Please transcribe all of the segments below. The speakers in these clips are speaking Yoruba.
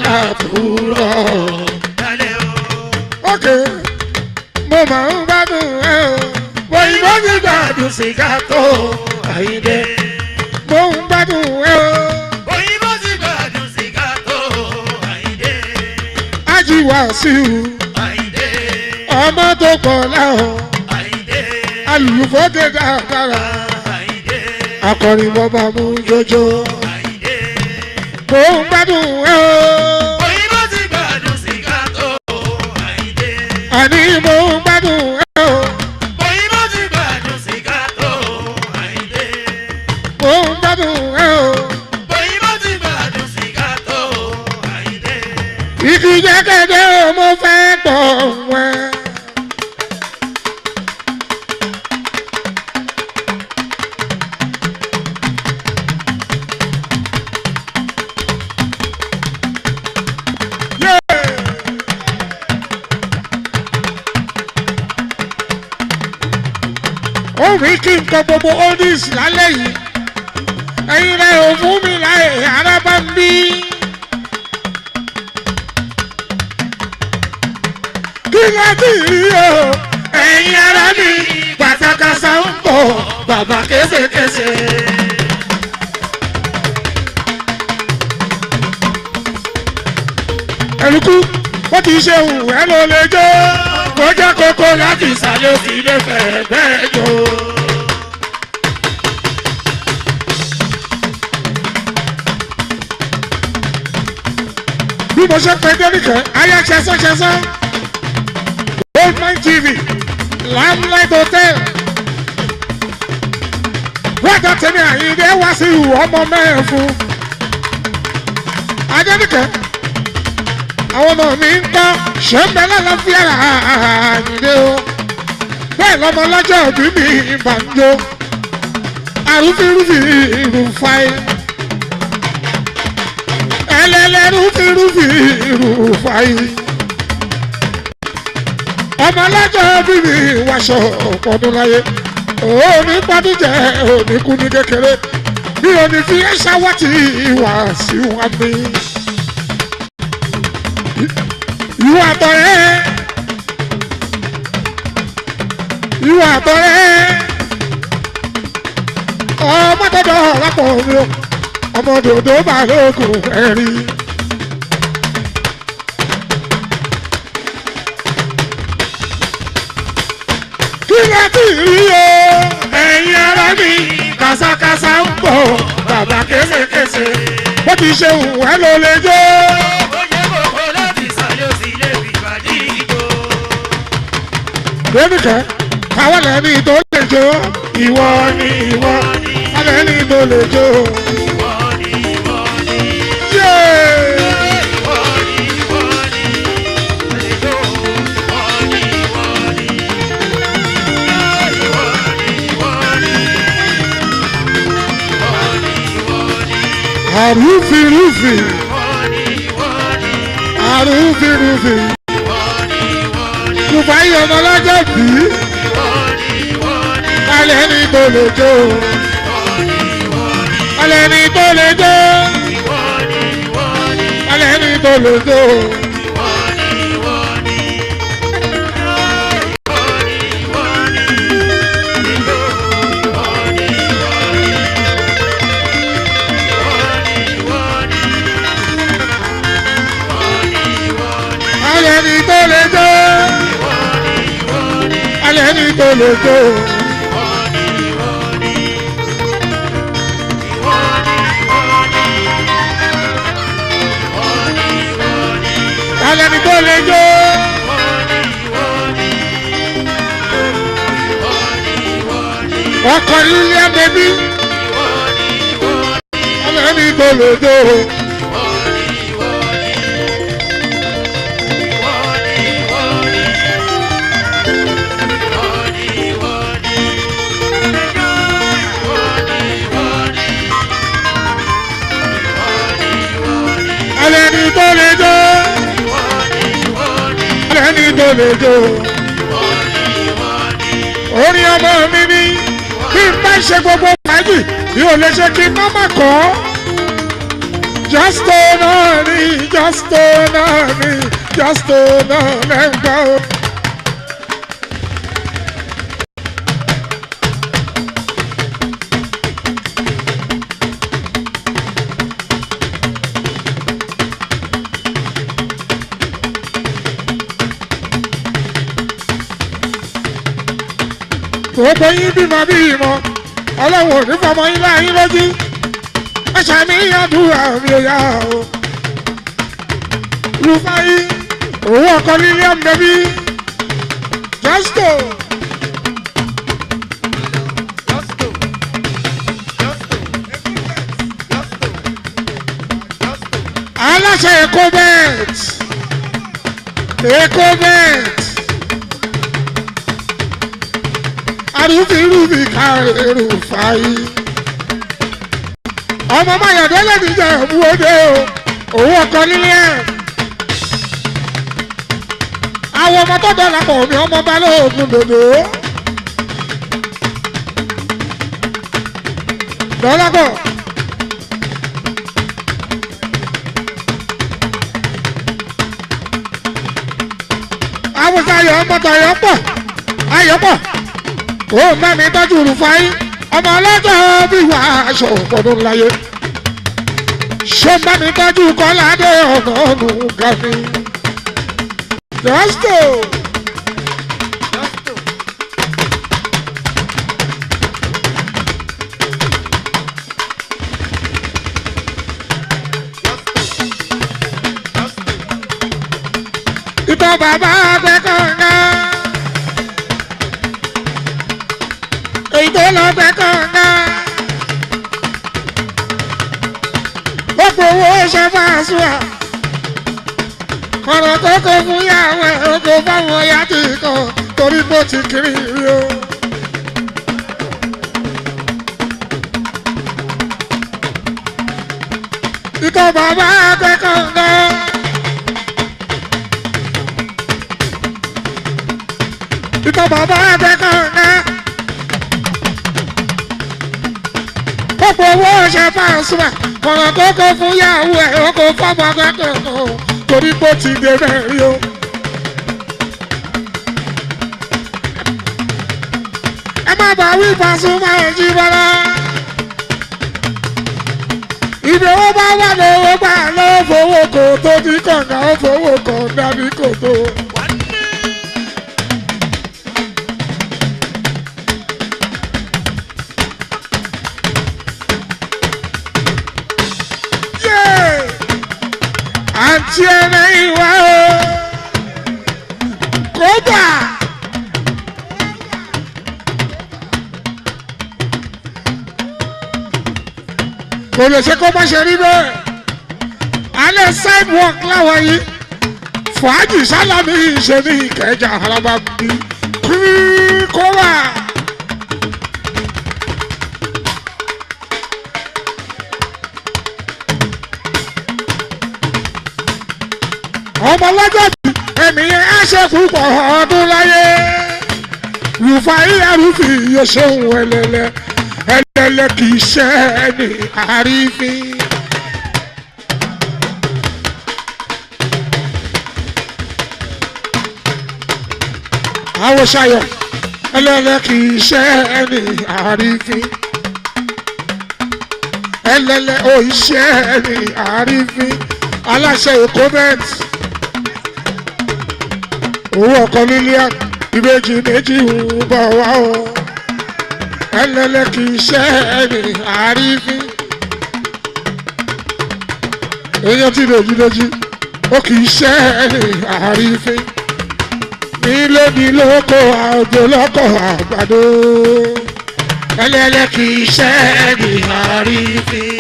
làbúrò. Ok, mo máa ń gbádùn ẹ o. Òyìnbó ti gbádùn sìgá tó Àyìndé. Mo ń gbádùn ẹ o. Òyìnbó ti gbádùn sìgá tó Àyìndé. Ájí Wàsíù. Àyìndé. Ọmọ tó pọ̀ láwọn. Àyìndé. Alùfóde dáadáa. Àyìndé. Akọrin bọ́bá mú jọjọ. Àyìndé. Mo ń gbádùn ẹ o. Òyìnbó ti gbádùn sìgá tó Àyìndé. Àní mo ń gbádùn ẹ o. Òyìnbó ti gbádùn sìgá tó Àyìndé. Mo ń gbádùn ẹ o. Òyìnbó ti gbádùn sìgá tó Àyìndé. Igi jẹ́gẹ́dẹ́ mo fẹ́ pọ̀ wẹ́. Ó rí kí n kọ gbogbo oldies lálẹ́ yìí. Ẹ̀yin rẹ̀ ò fún mi láyè ara bá ń bí. Kí ló ti rí o? Ẹ̀yin ara mi pàtàkàṣà ń bọ̀ bàbá kéṣekéṣe. Ẹ̀rùkú wọ́n ti ṣe hùn ẹ́ ló lè jó. Kó jẹ́ kókó láti ìsàlẹ̀ òsì lè fẹ́ bẹ́ẹ̀ jò. Bí mo ṣe pè Dénìkẹ́, ayé ṣẹṣán. Goldmine TV, Limelight Hotel. Wọ́dà tèmi Àyìndé wá sí ìhù ọmọ mẹ́rin fún. Adénìkẹ́, àwọn ọmọ mi ń gbọ́ ṣé ń bẹ lálàáfíà Àyìndé o. Bẹ́ẹ̀ lọ́mọ lọ́jọ́ òbí mi ìbànújò. Àrùfírùfì ìrùfàì. Ẹlẹ́lẹ́rùfírùfì ìrùfàì. Ọmọ lọ́jọ́ òbí mi wàṣọ ọ̀pọ̀dún láyé. Òní pọ́dún jẹ́ òní kú ní kékeré. Bí òní fi ẹ́ ṣáwọ́tì ìwà sí wa mi. Ìwà àtọ̀rẹ́. Ìwà àtọ̀rẹ́. Ọmọ tọ́jọ́ ọ̀lápọ̀ mi o. Ọmọ dòdò balógun ẹ̀rí. Kí ló ti rí o? Ẹ̀yin ara mi kàṣàkàṣà ń bọ̀ bàbá kéṣekéṣe. Bó ti ṣe hùn ẹ́ ló lè jó. Dénìkẹ́, àwọn lẹ́ni tó lè jó. Ìwọ ni ìwọ, àwọn lẹ́ni tó lè jó. Àrùfírùfì. Àrùfírùfì. Dùbáyì ọmọ lọ́jọ́ bí. Alẹ́ ní tó lè jó. Alẹ́ ní tó lè jó. Alẹ́ ní tó lè jó. Alẹ́ ní tó lè jó. Alẹ́ ní tó lè jó. Alẹ́ ní tó lè jó. Ọkọ̀ lílé bẹ́bí. Alẹ́ ní tó lè jó. Alẹ́ ní tó lè jó. Alẹ́ ní tó lè jó. Orin ọmọ mi ní bí n bá ṣe gbogbo fàájì bí ò lè ṣe kí n má má kọ́. Justo náà ni Justo náà ni Justo náà lẹ́gbàá o. Gbogbo yín bímọ bí ìmọ̀ ọlọ́run ò ní fọmọ yín láyín lójú ẹ ṣàmìyàn dúrà mi ò yá o. Rufai owó ọkọ nílé ọ̀nẹ́bí Justo. Aláṣẹ Ecobet Ecobet. Arúfirúfi káre Rufai ọmọ Mayọ̀délé níjà ìbúwọ́dé o owó ọkọ nílé ẹ̀ àwọn ọmọ tó dọ̀là pọ̀ mi ọmọ Balógun dòdò dọ̀là pọ̀ àwùjọ ayọ̀ ọmọ tọ̀yọ̀ pọ̀ ayọ̀ pọ̀ ó má mi tọ́jú Rufai ọmọ ọlọ́jọ́ bí wà aṣọ ọ̀pọ̀dún láyé ṣé má mi tọ́jú Kọ́ládé ọ̀nà ọ̀nù gàmí Justo. Ìtọ́ bàbá gbẹ́kọ̀ọ́gá. Èyí tó lọ bẹ kànga ó gbowó ṣe máa sùn à kọ̀rọ̀ tó kó fún yàwó ẹ̀ ó kó fáwọn ọ̀yá tí kan torí bó ti kiri rí o. Ìtọ́ bàbá bẹ kànga. Ìtọ́ bàbá bẹ kànga. Gbogbo owó ṣe máa súnmọ́ kọ̀rọ̀ tó kó fún yàwó ẹ̀ ó kó fọ́mọ akẹ́kọ̀ọ́ torí bó ti dé mẹ́rin o. Ẹ má bàa wí Pasuma ẹ̀jí bọ́lá. Ibi owó bá wà lówó gbà ló fowó kò tó ní kànga ó fowó kàn dàbí kò tó. Àǹtí ẹ̀rẹ́ ìwà o kódà kò lè ṣe kó má ṣe rí bẹ́ẹ̀ alẹ́ sidewalk láwọn yìí fàájì sálámì ṣe ní Ìkẹjà àràbà bí kó wà. Ọmọ lọ́jọ́ bí ẹ̀mí yẹn á ṣe púpọ̀ ọdún láyé Rufai arúfin iye ṣeun ẹlẹ́lẹ́ ẹlẹ́lẹ́ kì í ṣe ẹni àrífín. Àwòṣayọ̀ ẹlẹ́lẹ́ kì í ṣe ẹni àrífín ẹlẹ́lẹ́ ò í ṣe ẹni àrífín aláṣẹ Ecobet. Owó ọkọ Lilian ìbejì méjì ń bọ̀ wá o ẹlẹ́lẹ́ kì í ṣe ẹni àrífín èèyàn tí lójúlójú ó kì í ṣe ẹni àrífín nílé ní lóko àjò lọ́kọ̀ àgbàdo ẹlẹ́lẹ́ kì í ṣe ẹni àrífín.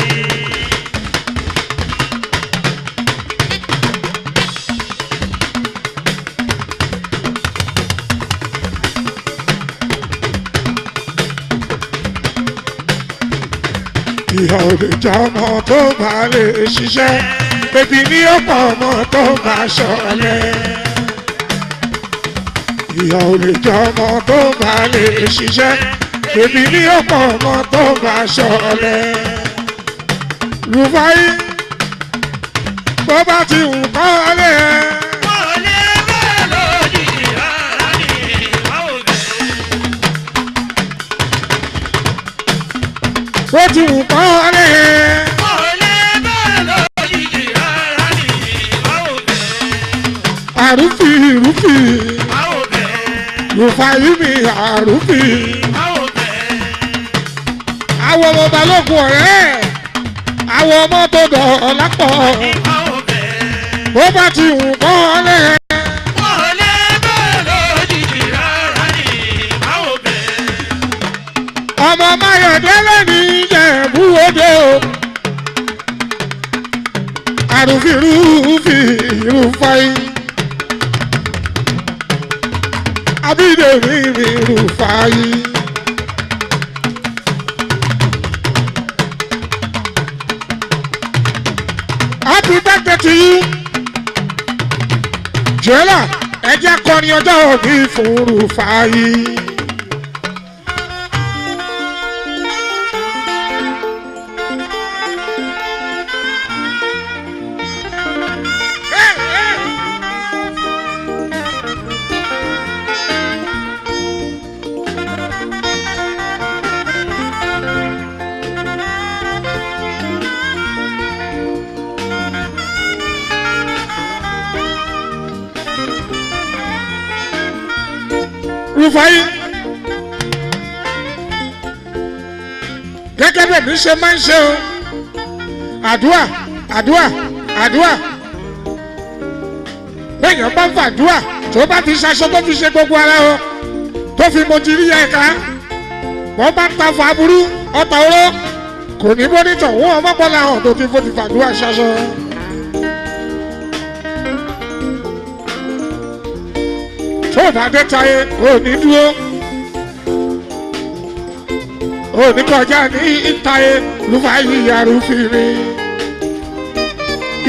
Ìyá ò lè já ọmọ tó bá lè ṣiṣẹ́, bèbí ní ọ̀pọ̀ ọmọ tó bá ṣọ̀lẹ. Ìyá ò lè já ọmọ tó bá lè ṣiṣẹ́, bèbí ní ọ̀pọ̀ ọmọ tó bá ṣọ̀lẹ. Rufai bó bá ti wù kọ́ lé ẹ. Wọ́n lé bẹ́ẹ̀ lójijì rárá ni ìwà òbẹ̀. bó ti wù kọ́ lé ẹ. Wọ́n lé bẹ́ẹ̀ lójijì rárá ni ìwà òbẹ̀. àrùfì rùfì Ìwà òbẹ̀. rùfàyí mi àrùfì. Ìwà òbẹ̀. àwọn ọmọ balógun ọ̀rẹ́ àwọn ọmọ tó dọ̀ lápọ̀ Ìwà òbẹ̀. bó bá ti wù kọ́ lé ẹ. Wọ́n lé bẹ́ẹ̀ lójijì rárá ni ìwà òbẹ̀. ọmọ Máyọ̀délé ní Ìjẹ̀bú Òde o. àrùfì rùfì rùfàyí. Abídèmí mi Rùfàyí. Happy birthday to you. Jọ́lá ẹ jẹ́ kọrin ọjọ́ òbí fún Rùfàyí. Rùfàyí gẹ́gẹ́ bẹ́ẹ̀ mi ṣe máa ń ṣe o àdúà àdúà àdúà bẹ́ẹ̀yàn bá ń fàdúà tó bá fi ṣaṣọ tó fi ṣe gbogbo ara o tó fi mojìrí ẹ̀ka wọ́n bá ń ta fàbúrú ọ̀tà oró kò ní mọ́nítọ̀ wọ́n ọmọkànlá hàn tó ti fòtì fàdúà ṣaṣọ. tó bá dé táyé ò ní dúró ò ní kọjá ní táyé Rùfàyí àrùfìrí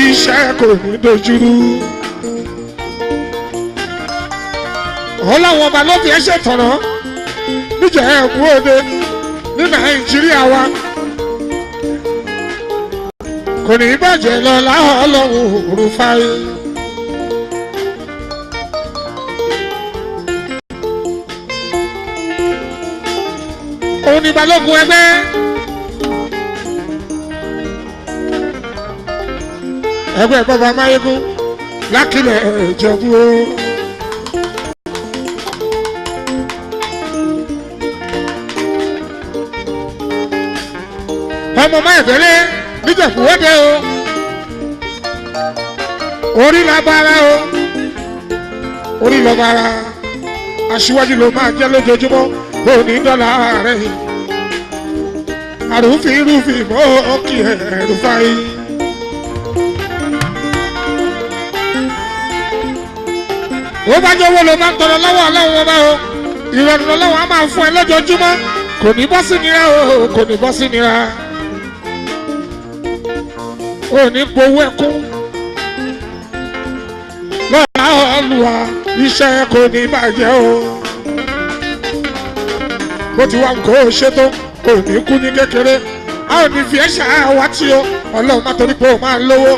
iṣẹ́ kò ní dojúrú. ọlọ́wọ́n ọba ló fi ẹsẹ̀ tọ̀nà níjẹ̀bú Òde ní Nàìjíríà wa kò ní bàjẹ́ lọ láhọ́ ọlọ́run Rùfàyí. òun ni balógun ẹgbẹ́ bàbá Máyégún lákìlẹ̀ Ìjẹ̀bú o. ọmọ Máyọ̀délé níjẹ̀bú Òde o orí labara o orí lọ́bara aṣíwájú ló máa jẹ́ lójoojúmọ́ òní dọ́là rẹ̀ àrùfì rúfì mọ́ òkè Rùfàyí. ó bá jẹ́ owó ló máa ń tọrọ lọ́wọ́ ọlọ́run ọba o ìrọ̀rùn ọlọ́run á máa fún ẹ lójoojúmọ́ kò ní bọ́ sí nira o kò ní bọ́ sí nira ò ní gbowó ẹkún lọ́la Olúwa iṣẹ́ kò ní bàjẹ́ o. bó ti wá nǹkan ó ṣe tó ò ní kú ní kékeré a ò ní fi ẹ̀ṣẹ̀ àwa tí o ọlọ́run má torí pé o máa lówó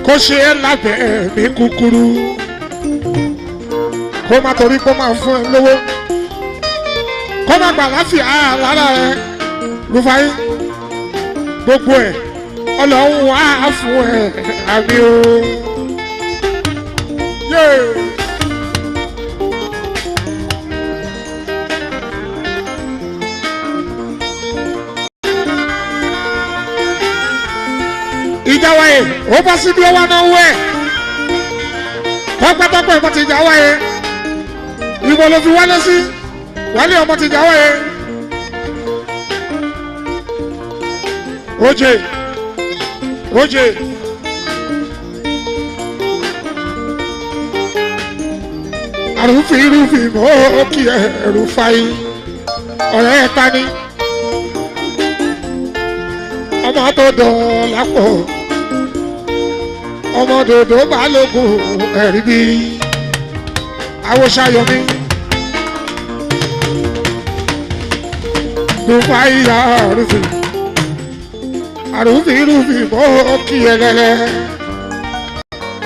kó ṣe é lábẹ́ ẹ̀mí kúkúrú kó má torí pé ó máa fún ẹ lówó kó má gbà láfíà lára ẹ Rùfàyí gbogbo ẹ ọlọ́run wá fún ẹ àmì o. ìjáwáyé ó bá síbi ó wá náà wẹ̀ tọ́pẹ́tọ́pẹ́ ọmọ ti jáwáyé ìbò ló fi wálé sí wálé ọmọ ti jáwáyé oje àrùfì mọ́ òkè Rùfàyí ọ̀rẹ́ ẹ̀ ta ni ọmọ tó dọ̀ lápò ọmọ dòdò balógun ẹ̀rí bí awòṣayọmí Rùfàyí àrùfì mọ́ òkè ẹlẹ́lẹ́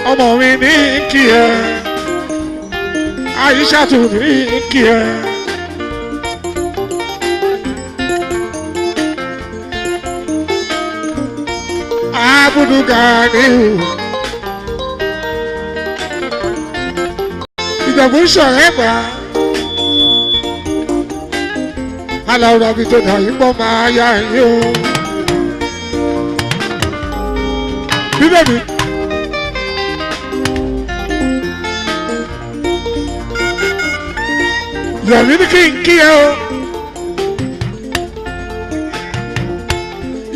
ọmọ mi ní kí ẹ Aishatu ní kí ẹ. Abudu Ganiu ìjọ̀bù sọ̀rọ̀ gbà aláwọ̀ àbí tó dà yín bọ́ máa yá yín o. Bíbélì Yọ̀mí ní kí n kí ẹ o.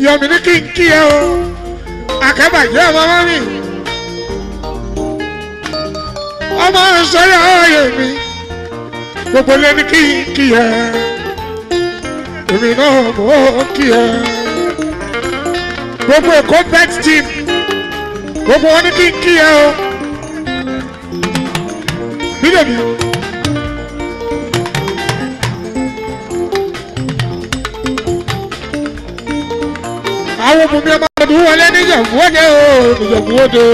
Yọ̀mí ní kí n kí ẹ o. Akẹ́bàjẹ́ ọmọ mọ́mí. Ọmọ sọ́yà ọ̀yẹ̀ mi. Gbogbo lé ní kí n kí ẹ. Èmi náà mọ̀ kí ẹ. Gbogbo Èkó bet team. Gbogbo wọn ní kí n kí ẹ o. Bídèmí. Àwọn bùnmi ọmọ ọdún wọlé níjẹ̀bú òde o níjẹ̀bú òde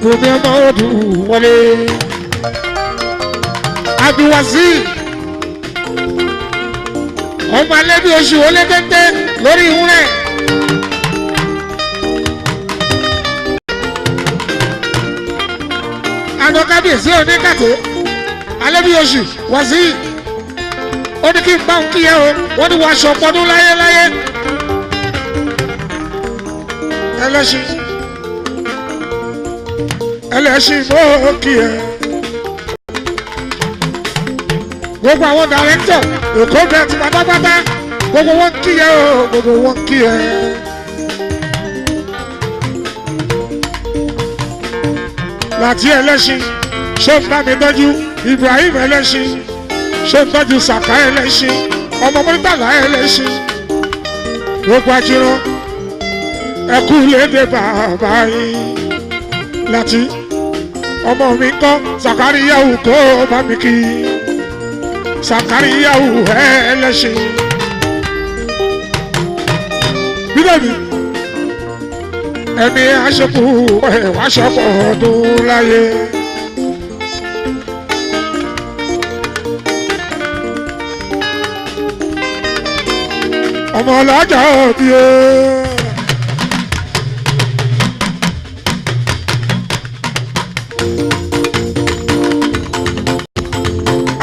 bùnmi ọmọ ọdún wọlé. Abdulwasi ọmọ alẹ́ bí oṣù wọlé téńté lórí ìwúrẹ́. Àná kábíyèsí oníkàtẹ́ alẹ́ bí oṣù wàsí ó ní kí n bá òun kíyẹ o wọ́n ní wọ́n aṣọ pọ́dún láyéláyé. Ẹlẹ́ṣin mọ́ kí ẹ. Gbogbo àwọn dàrẹ́tọ̀ Èkó bẹ̀rẹ̀ ti pátápátá gbogbo wọn kí ẹ o gbogbo wọn kí ẹ. Láti Ẹlẹ́ṣin ṣé ń bá mi tọ́jú Ibrahim Ẹlẹ́ṣin ṣé ń tọ́jú Sàká Ẹlẹ́ṣin ọmọ Murtala Ẹlẹ́ṣin gbogbo àjírán. Ẹkú lédè bàbá yín láti ọmọ mi kọ́ Sàkáríyàwó kó bá mi kí Sàkáríyàwó Ẹlẹ́ṣin. Bílẹ̀mí ẹni aṣọ́kù ẹ̀wà ṣọ́pọ̀ ọdún láyé. Ọmọ ọlọ́jà òbí o.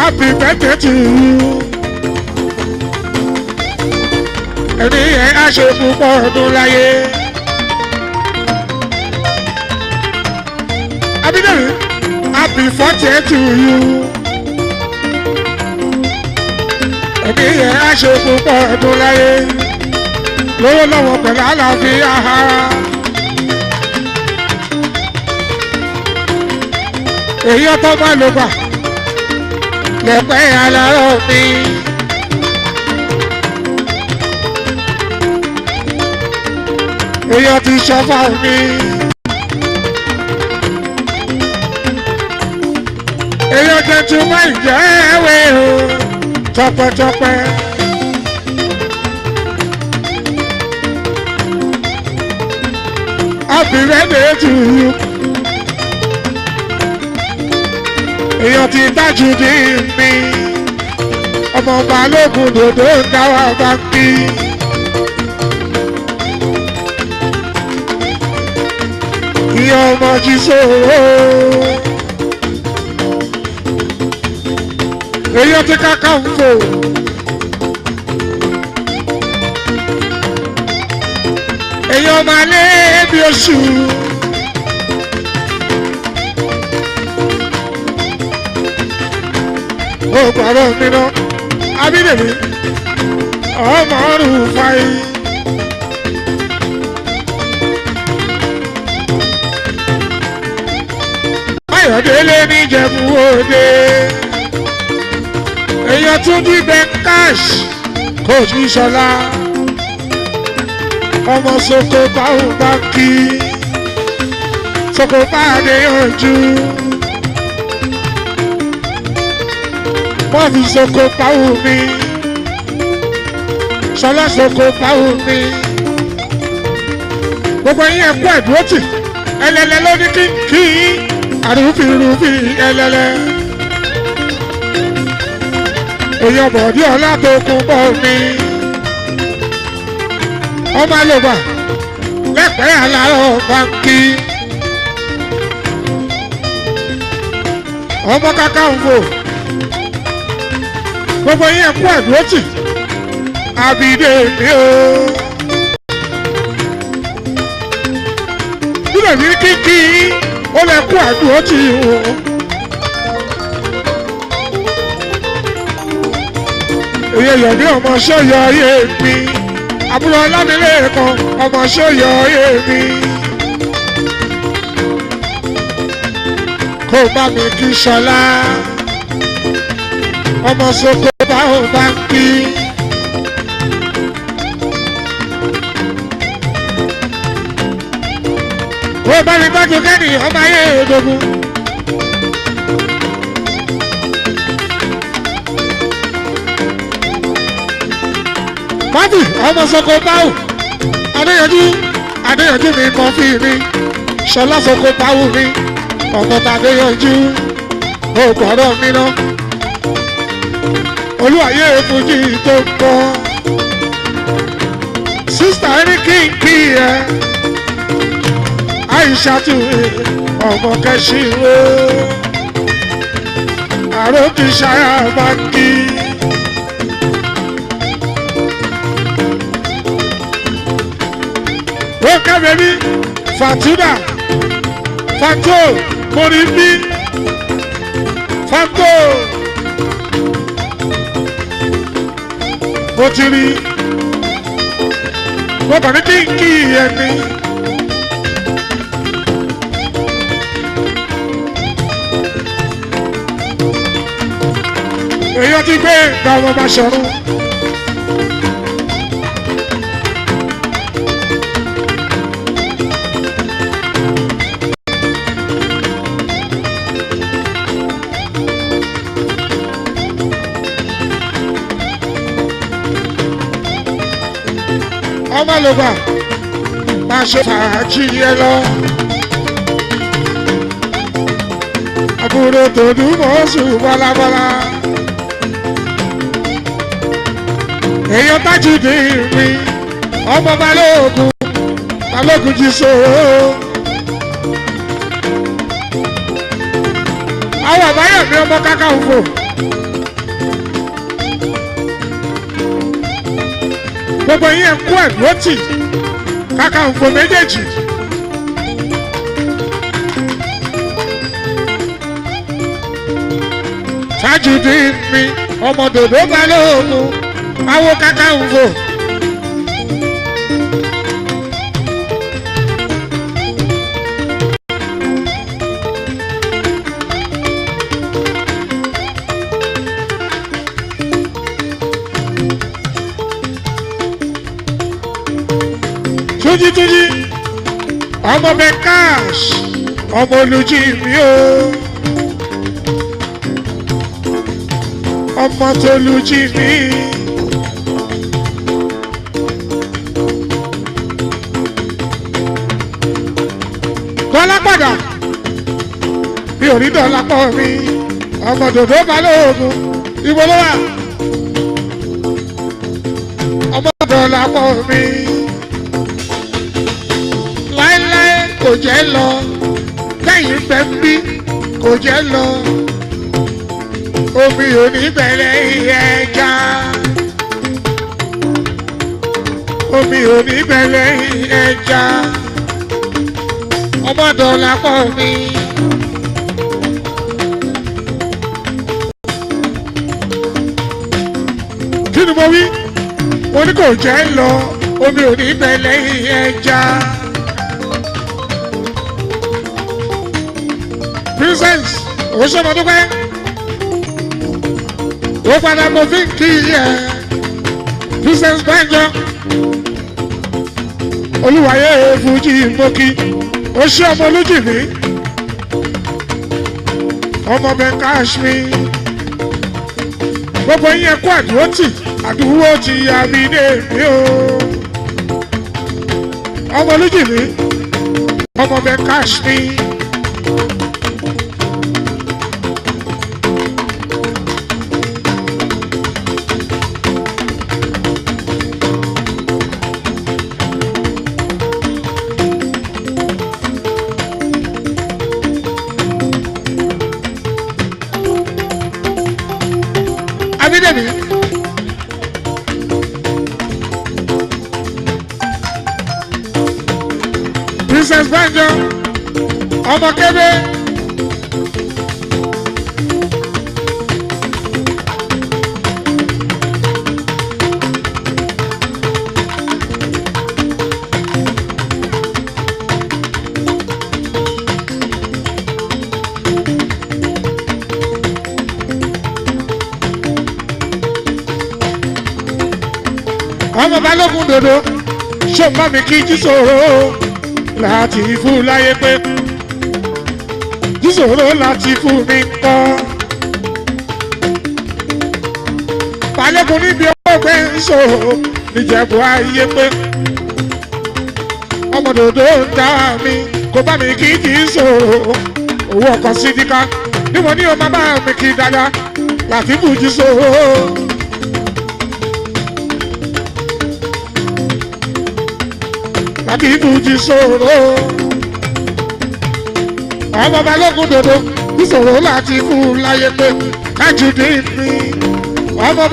Happy birthday to you. Ẹni ẹ̀ á ṣe púpọ̀ ọdún láyé. Abídẹ́rì, happy 40th to you. Ẹni ẹ̀ á ṣe púpọ̀ ọdún láyé. Lówó lọ́wọ́ pẹ̀lú àlàáfíà ara. Èyí ọtọ́ bá lò gbà. Lẹ́pẹ́ aláró mi. Èyàn ti ṣọ́fà mi. Èyàn jẹ́ tún máa ń jẹ́ ẹ̀wẹ̀ o tọpẹ́tọpẹ́. Happy birthday to you. Èyàn ti dájú dé mi. Ọmọ Balógun dòdò ń dáwà bá ń bí. Ìyá ọmọ jí sòrò. Èyàn ti káká ń fò. Èyàn máa lé bí oṣù. Ó gbàrọ̀ mi náà, Abídèmí, ọmọ ọrùn fàyè. Ayọ̀délé ní Ìjẹ̀bú Òde. Èyàn tún ní Bẹ́ńkáṣ kò ní Ṣọlá. Ọmọ Soko báwo bá kí. Soko bá dé yanjú. Wọ́n fi Soko báwo mi. Ṣọlá Soko báwo mi. Gbogbo yín ẹ̀kú ẹ̀dúrótì. ẹlẹ́lẹ́ ló ní kí àrùfìrùfì ẹlẹ́lẹ́. èèyàn bọ̀dí ọlá tó kún bọ́ mi. ọmọ àlòbà lẹ́pẹ̀ẹ́ àlárọ̀ báńkì. ọmọ Kakanfò gbogbo yín kú àdúrótì àbídé mi o. nígbà tí kíkí ó lè kú àdúrótì o. èyí yọ̀dí ọmọ sọ́yọ̀ ayé mi àbúrò ọlámilẹ́kan ọmọ sọ́yọ̀ ayé mi. kó bá mi kí Ṣọlá ọmọ Soko báwo bá ń kí. kó bá mi bájú kẹ́ni ọmọ ayé òdògún. mọ́tì ọmọ Soko báwo Adéyanjú mi kan fi mi Ṣọlá Soko báwo mi ọ̀tọ̀ tàbí yanjú ògbọ́dọ̀ mi náà olúwàyé fújì tó ń bọ̀ sísítà ẹni kí ẹ Àìṣàtú ọmọ Kẹ́ṣíwó àròkìṣàyà máa ń kí. ó kẹ́mi ní Fàtúdà Fàtó mórí bí Fàtó mo ti rí mo kàn ní kí ẹni. èèyàn ti gbé ìgbà ọmọ bá ṣọrun. ọmọ lọ́gbà máa ṣe fàájì yẹ lọ. àbúrò tó dùn mọ́ sùn bọ́lábọ́lá. èèyàn Tajudeen mi ọmọ balógun jí sòrò. àwọn àbáyọ̀ mi ọmọ Kakanfò. gbogbo yín kú ẹ̀dúrótì Kakanfò méjèèjì. Tajudeen mi ọmọ dòdò balógun àwọn Kakanfò. Túnjí ọmọ Bekash ọmọ Olújí mi o ọmọ Tolújí mi. Dọ́lá padà mi ò rí dọ́là pọ̀ mi ọmọ dòdò balógun ibo ló wà ọmọ dọ́là pọ̀ mi. Láéláé kò jẹ́ lọ lẹ́yìn bẹ́ńbí kò jẹ́ lọ omi ò ní bẹ̀rẹ̀ ẹja omi ò ní bẹ̀rẹ̀ ẹja ọmọ dọ́là pọ̀ mi. kí ni mo wí mo ní kò jẹ́ lọ omi ò ní bẹ̀rẹ̀ ẹja. Princess Oṣomọdúpẹ́ ó padà mo fi ń kí ẹ Princess Banjo Olúwayé Fújì Mọ́kì ó ṣe ọmọ Olújì mi ọmọ Bekash mi gbogbo yín kú àdúró ti àbídé mi o ọmọ Olújì mi ọmọ bẹ cash mi. Abídèmí. Princess Banjo, ọmọ Kébé. Ọmọ Balógun dòdò, ṣé mọ́ mi kí jí sòrò láti fún láyé pé jí sòrò láti fún mi kọ́. Balógun níbi owó gbé ń sòrò níjẹ̀bú ayé pé ọmọ dòdò ń dá mi kó bá mi kí jí sòrò owó ọkọ̀ sídìkà níbo ni o máa bá mi kí dáadáa láti fún jí sòrò. Láti ìbùjì sòrò ọmọ Balógun dòdò ìṣòro láti fún láyé pé Tajudeen mi ọmọ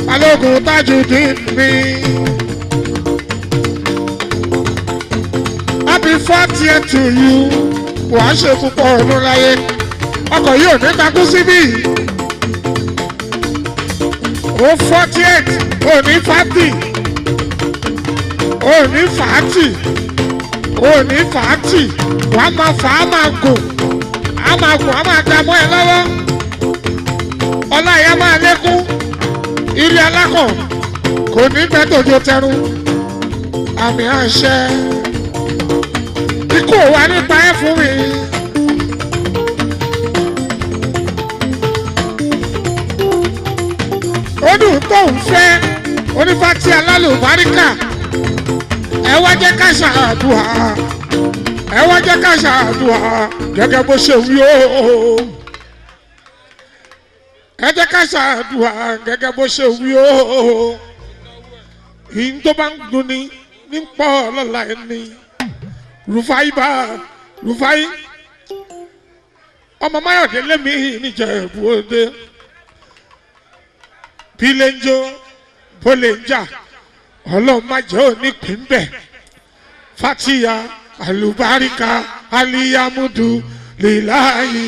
Balógun Tajudeen mi. Happy 40th to you wàá ṣe púpọ̀ ọdún láyé ọkọ̀ yìí ò ní takú síbí ó 40th ò ní 50. Òní fàátì wà á máa fà á máa gùn á máa dààmú ẹ lọ́wọ́ ọlá ìyá máa lékún ilé alákọ̀ kò ní bẹ́ẹ̀ tòjó tẹrun àmì àṣẹ ikú wa nípa ẹ fún mi. Ó dùn tó ń fẹ́ onífàtí alálùbáríkà. Ẹ wá jẹ́ ká ṣàdúrà gẹ́gẹ́ bó ṣe wí o. Ẹ jẹ́ ká ṣàdúrà gẹ́gẹ́ bó ṣe wí o. Ìyìn tó bá ń dunni ní pọ̀ lọ́la ẹni. Rufai ọmọ Máyọ̀dé lémi níjẹ̀bú Òde. Pílẹ́njó bólé ń jà. Ọlọ́run má jẹ́ òní pín bẹ́ẹ̀ Fatiya alubarika aliyamudu lilayi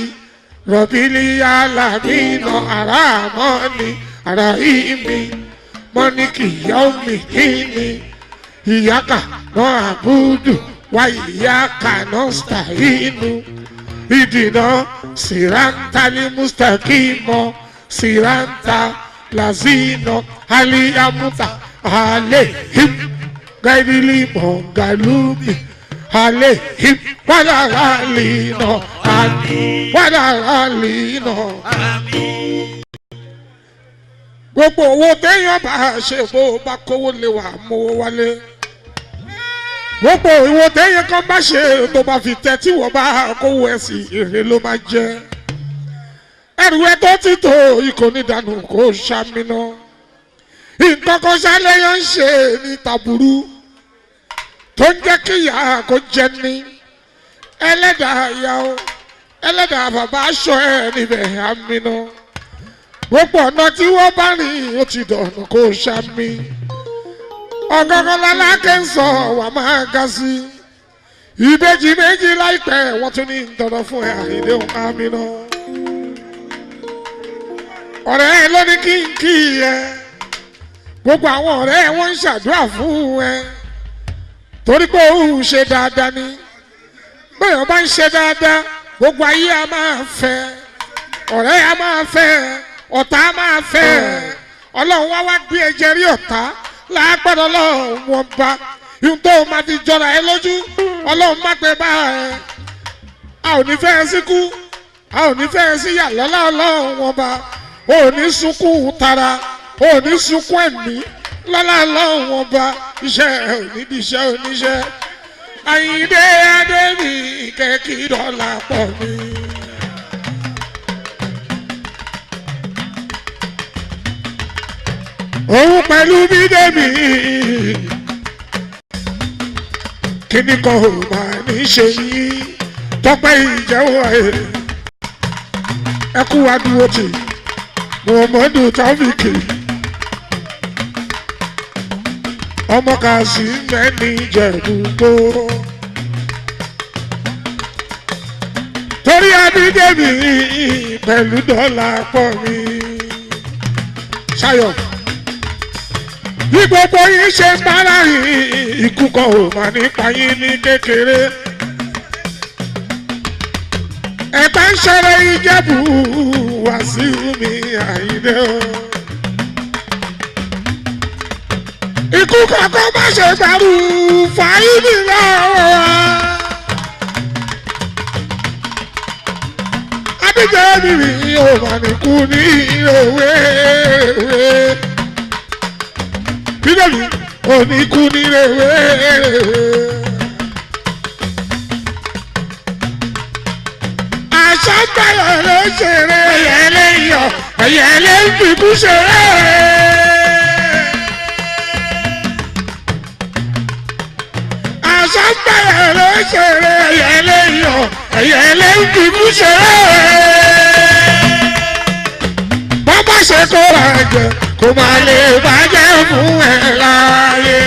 rọ̀bìlìyà làmínà àràmọ́ni àràhìmí mọ́níkì yaomi kíni ìyáka náà àbúdù wá ìyáka náà stàhínú ìdìnnà sìrántàlì mustakimo sìrántà làzínà aliyamuta. Alehim gaidili mongalumi Alehim wadalalino wadalalino. Gbogbo owó téèyàn bá ṣe bó bá kówó lé wà mówó wálé. Gbogbo owó téèyàn kan bá ṣe tó bá fi tẹ́ tí wọ́n bá kówó ẹ̀ sí èrè ló máa jẹ́. Ẹrù ẹ tó ti tó ikọ̀ nídànù kó ṣàmìnà. Nǹkan kan ṣáléyàn ń ṣe ní tàbúrú tó ń jẹ́ kí ìyá kó jẹ ní ẹlẹ́dàá ìyá o ẹlẹ́dàá bàbá aṣọ ẹ̀ níbẹ̀ àmìnà gbogbo ọ̀nà tí wọ́n bá rìn ó ti dọ̀nà kó ṣàmì ọ̀gọ́gọ́ lálákẹ́ ń sọ wà máa ga sí ìbejì méjì láìpẹ́ wọ́n tún ní ìtọ́nà fún ẹ̀ àìdè òun àmìnà ọ̀rẹ́ ẹ ló ní kí ẹ. Gbogbo àwọn ọ̀rẹ́ wọn ń ṣàdúrà fún ẹ torí pé òun ṣe dáadáa ni bẹ́ẹ̀ bá ń ṣe dáadáa gbogbo ayé a máa fẹ́ ọ̀rẹ́ a máa fẹ́ ọ̀tá a máa fẹ́ Ọlọ́run wá gbé ẹ̀jẹ̀ rí ọ̀tá lágbára Ọlọ́run wọn bá ihun tó máa fi jọra ẹ lójú Ọlọ́run má gbé bá ẹ a ò ní fẹ́ ẹ síkú a ò ní fẹ́ ẹ sí yà lọ́lá Ọlọ́run wọn bá o ò ní sunkún tara. Òní sunkún ẹ̀mí lọ́lá lọ́wọ́ ọba iṣẹ́ onídìíṣẹ́ oníṣẹ́ Àyìndé Adébí kẹ́kí dọ́là pọ̀ mi. Òun pẹ̀lú Bídèmí kíní kan ò máa ní ṣe yín Tọ́pẹ́ Ìjẹ́wọ́ ẹ kú adúró tì Muhammadu Taofiki ọmọ kàṣí mẹ́ni Ìjẹ̀bú tó. Torí Abídèmí pẹ̀lú dọ́là pọ̀ mi. Ṣayọ̀ bí gbogbo yín ṣe ń bára yín ikú kan ò mà nípa yín ní kékeré. Ẹ̀bá ń ṣeré Ìjẹ̀bú Wàsíù mi Àyìndé o. Ikú kankan má ṣe gbàrú Fáyímì lọ́wọ́. Abídèmí ò mà níkú ní òwe. Bídèmí ò níkú ní òwe. Àṣàgbàlọ̀ ló ṣeré ẹ̀yẹ́lé yọ̀ ẹ̀yẹ́lé ń fikú ṣeré. Àṣàgbàlọ̀ ló ṣeré ẹ̀yẹ́lé yọ̀ ẹ̀yẹ́lé ń fikú ṣeré. Bàbá ṣe kó ra jẹ kó máa lè bàjẹ́ fún ẹ láàyè.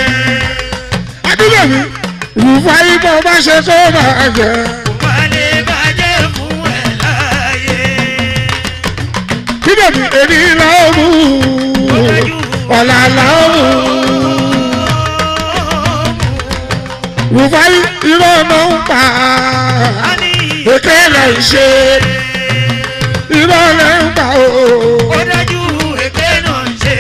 Abídèmí Rúfáì bàbá ṣe kó ra jẹ. Bídèmí èmi lọ́rù ọ̀là lọ́rù. Rúfáì irọ́ náà ń pa èké lẹ̀ ń ṣe irọ́ lẹ̀ ń pa o. Ó dájú èké náà ń ṣe.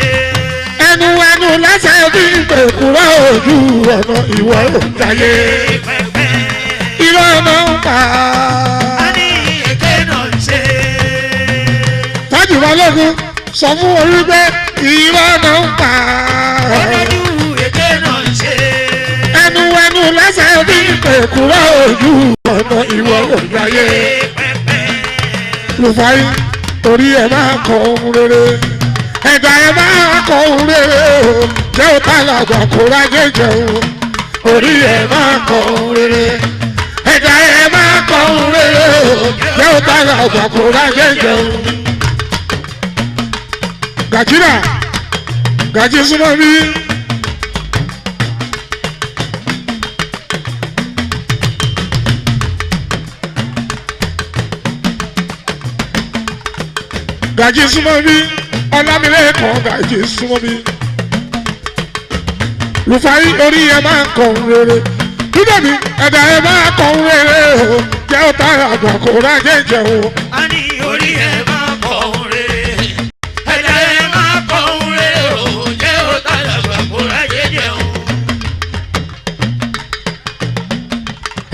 Ẹnu lásẹ̀ bí ìpèkúrọ̀ ojú ọ̀nà ìwọ òǹtayé. Irọ́ náà ń pa. Balógun sọ fún orí pé irọ́ náà ń pa. Ọ̀dájú èké náà ń ṣe. Ẹnu lẹ́sẹ̀ bí ìpèkúrọ̀ ojú ọ̀nà ìwọ òǹtayé. Rúfáì torí ẹ máa kọ ohun rere. Ẹ̀dá ẹ máa kọ ohun rere o. Jẹ́ ó tá làgbà kó rájẹ́ jẹun. Orí ẹ máa kọ ohun rere. Ẹ̀dá ẹ máa kọ ohun rere o. Jẹ́ ó tá làgbà kó rájẹ́ jẹun. Gàjírà Gàjí súnmọ́ bí. Gàjí súnmọ́ bí. Ọlámilékan Gàjí súnmọ́ bí. Rúfáì orí ẹ máa ń kọ ohun rere. Bídèmí ẹ̀dá ẹ máa kọ ohun rere o. Jẹ́ ó tààrà àgbà kó rájẹ́ jẹun. A ní orí ẹ máa kọ ohun rere. Ẹ̀dá ẹ máa kọ ohun rere o. Jẹ́ ó tààrà àgbà kó rájẹ́ jẹun.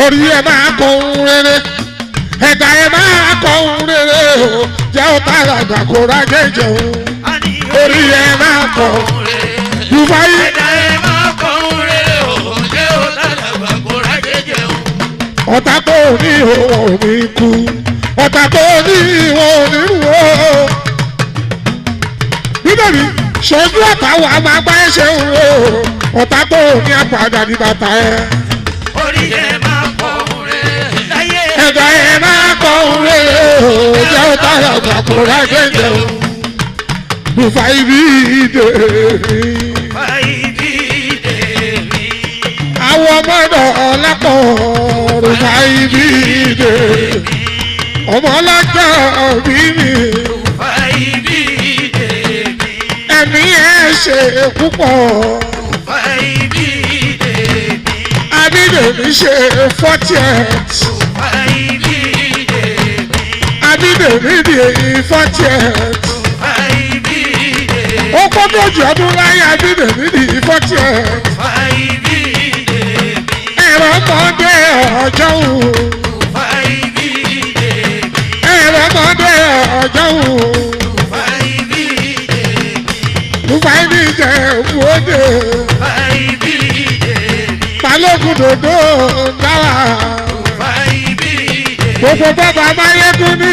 Orí ẹ máa kọ ohun rere. Ẹ̀dá ẹ máa kọ ohun rere o. Jẹ́ ó tààrà àgbà kó rájẹ́ jẹun. A ní Orí ẹ máa kọ ohun rere. Rúfáì. Ẹ̀dá ẹ máa kọ ohun rere o. Jẹ́ ó tààrà àgbà kó rájẹ́ jẹun. Ọ̀tá tó ní òun ò ní kú. Ọ̀tá tó ní ìwọ̀n ò ní rú o. Bídèmí ṣojú ọ̀tá wa máa bá ẹ ṣe ń ro. Ọ̀tá tó ní àpàdà ní bàtà ẹ. Orí ẹ máa kọ ohun rere. Láyé Ẹ̀dá ẹ máa kọ ohun rere o. Jẹ́ ó tààrà àgbà kó rájẹ́ jẹun. Rúfáì Bídèmí. Bídèmí. Àwọn ọmọdé ọlápọ̀ Rúfáì Bídèmí. Ọmọ ọlọ́jọ́ bí mi. Bídèmí. Ẹ̀mí ẹ̀ ṣe púpọ̀. Bídèmí. Abídèmí ṣe 40th. Bídèmí. Abídèmí di 40th. Ó gbọ́dọ̀ jù ọdún láyé Abídèmí di 40th. Ẹ̀rọ ọmọdé ọjọ́ wò. Ẹ̀rọ ọmọdé ọjọ́ wò. Rúfáì ní Ìjẹ̀bú Òde. Balógun dòdò dáwà. Gbogbo bàbá Máyégún ní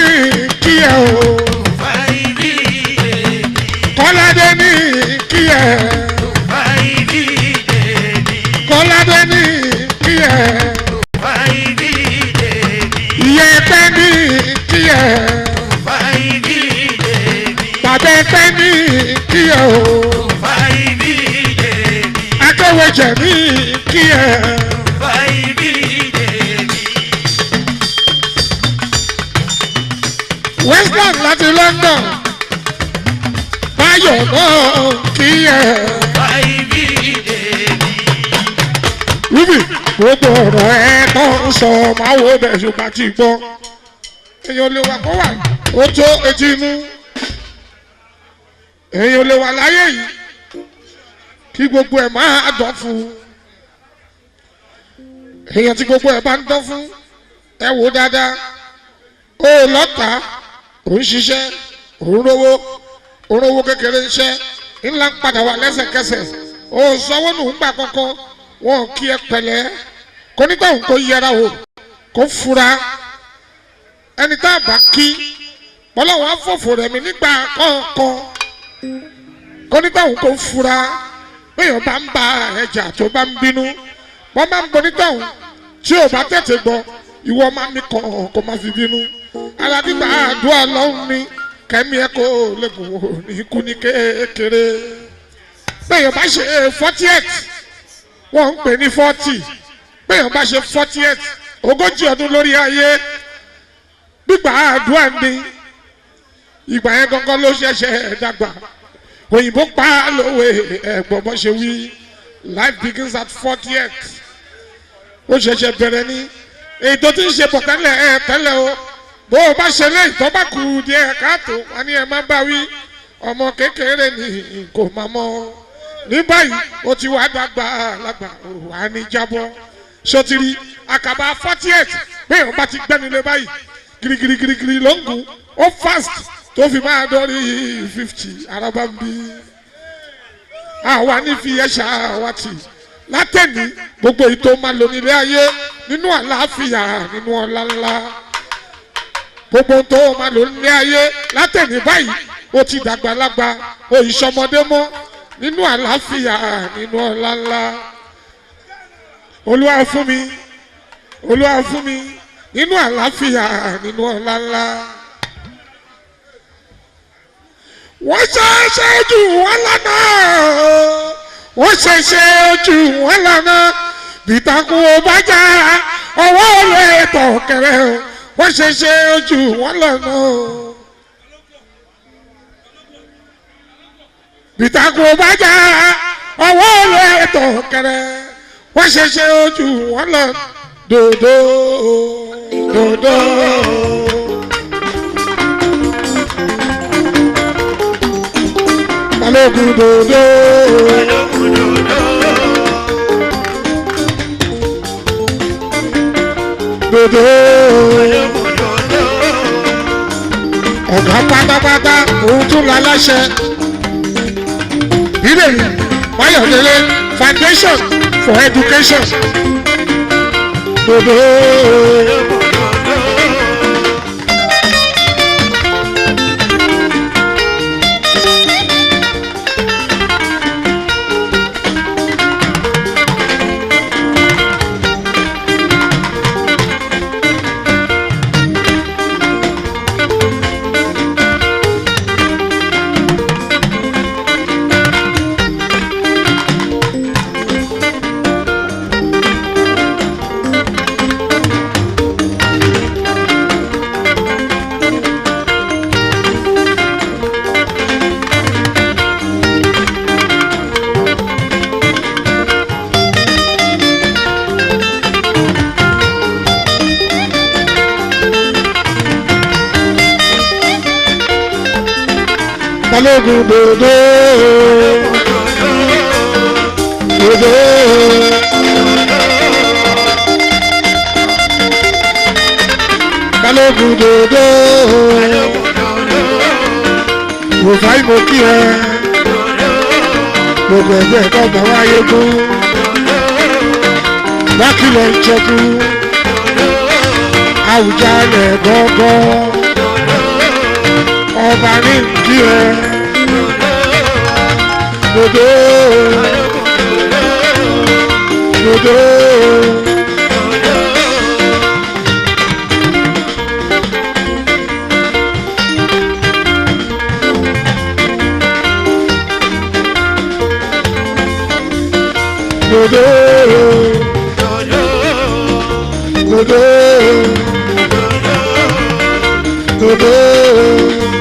kíyẹ̀ o. Kọ́ládé ní kíyẹ̀. Kọ́ládé ní kíyẹ̀. Ìyá ẹgbẹ́ ní kíyẹ̀. Bàbá ẹgbẹ́ ní kíyẹ̀ o. Akéwèjẹ̀ ní kíyẹ̀. Western láti London. Báyọ̀ náà kíyẹ̀. Rúbì gbogbo ọ̀rọ̀ ẹ tó ń sọ máa wo bẹ̀ ṣùgbọ́n ti gbọ́. Èèyàn lè wà kó wà ó tó etí inú. Èèyàn lè wà láyé yìí kí gbogbo ẹ̀ máa dán fún. Èèyàn tí gbogbo ẹ̀ bá ń dán fún ẹ wò dáadáa. Ó lọ́ta ò ń ṣiṣẹ́ òun rówó kékeré iṣẹ́ ńlá ń padà wà lẹ́sẹ̀kẹsẹ̀ ó sanwó nù ń gbà kankan wọn kí ẹ pẹ̀lẹ́ kó nígbà òun kó yẹra o kó fura ẹni tá a bá kí pọ́lọ́wọ́n afọ́fọ́ rẹ̀ mi nígbà kọ̀ọ̀kan kó nígbà òun kó fura bẹ́ẹ̀ bá ń ba ẹja tó bá ń bínú wọ́n máa ń bọ nígbà òun tí ò bá tètè gbọ́ ìwọ máa mi kàn kó máa fi bínú aládìgbà àdúrà lọ́hùn ni kẹ́mi ẹ̀ kó lè bò ní ikú ní kékeré bẹ́ẹ̀ bá ṣe 48 wọ́n ń pè ní 40 bẹ́ẹ̀ bá ṣe 48 ogójì ọdún lórí ayé gbígbà àdúrà ni ìgbà yẹn gangan ló ṣẹ̀ṣẹ̀ dàgbà òyìnbó pa lówe ẹ̀gbọ́n bó ṣe wí life begins at 48 ó ṣẹ̀ṣẹ̀ bẹ̀rẹ̀ ní èyí tó ti ń ṣe bọ̀ tẹ́lẹ̀ o bó o bá ṣe lẹ́yìn tó bá kù díẹ̀ káàtó wọn ni ẹ má bá wí ọmọ kékeré ni kò má mọ́ ní báyìí ó ti wá dàgbà lágbà wà ní jábọ́ sotiri àkàbà 48 bẹ́ẹ̀ wọ́n bá ti gbẹ́nu lé báyìí girigirigirigiri ló ń gùn ó fast tó fi máa dọ́rí 50 araba ń bí àwa ní fi ẹ̀ṣà wa tì látẹ̀ní gbogbo ètò máa lò nílé ayé nínú àlàáfíà nínú ọlá ńlá gbogbo tó máa lò nílé ayé látẹ̀ní báyìí ó ti dàgbàlagbà ó ìṣọmọdé mọ́ nínú àlàáfíà nínú ọlá ńlá olúwa fún mi nínú àlàáfíà nínú ọlá ńlá. wọ́n ṣẹ̀ṣẹ̀ ojú wọn lánà wọ́n ṣẹ̀ṣẹ̀ ojú wọn lánà bìtàkùn ò bá já ọwọ́ olè tọ̀ kẹrẹ wọ́n ṣẹ̀ṣẹ̀ ojú wọn lánà bìtàkùn ò bá já ọwọ́ olè tọ̀ kẹrẹ wọ́n ṣẹ̀ṣẹ̀ ojú wọn lánà dòdò dòdò. Balógun dòdò. Dòdò. Ọ̀gá pátápátá òun tún la láṣẹ. Bídèmí Máyọ̀délé Foundation for Education. Dòdò. Balógun dòdò dòdò Balógun dòdò Rufai mo kí ẹ gbogbo ẹgbẹ́ kọ́gbọ̀n wáyé kú Bákìlẹ̀ Ìjẹ̀bú Àwùjalẹ̀ gọ́gọ́ ọba ní kí ẹ dodo dodo. Dodo, dodo, dodo.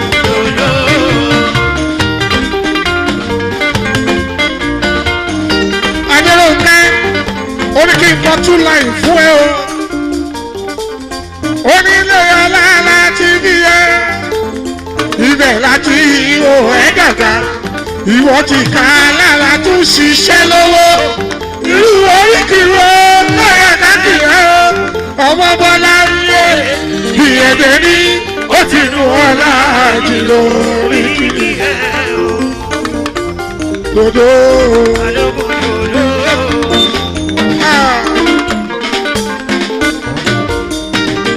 Adélóńké, ó ní kí n kọ two line fún ẹ o. Ó ní ilé ọlá láti bí ẹ, ibẹ̀ láti ihò ẹ̀ gàgà. Ìwọ ti ká lára tún ṣiṣẹ́ lọ́wọ́. Irú oríkìrò lọ́yẹ̀ kákìrẹ́ o. Ọmọ Bọ́lá rí ẹ bí ẹ̀dẹ̀ ní ó ti nu ọlá jùlọ oríkìrì ẹ o. Dodo.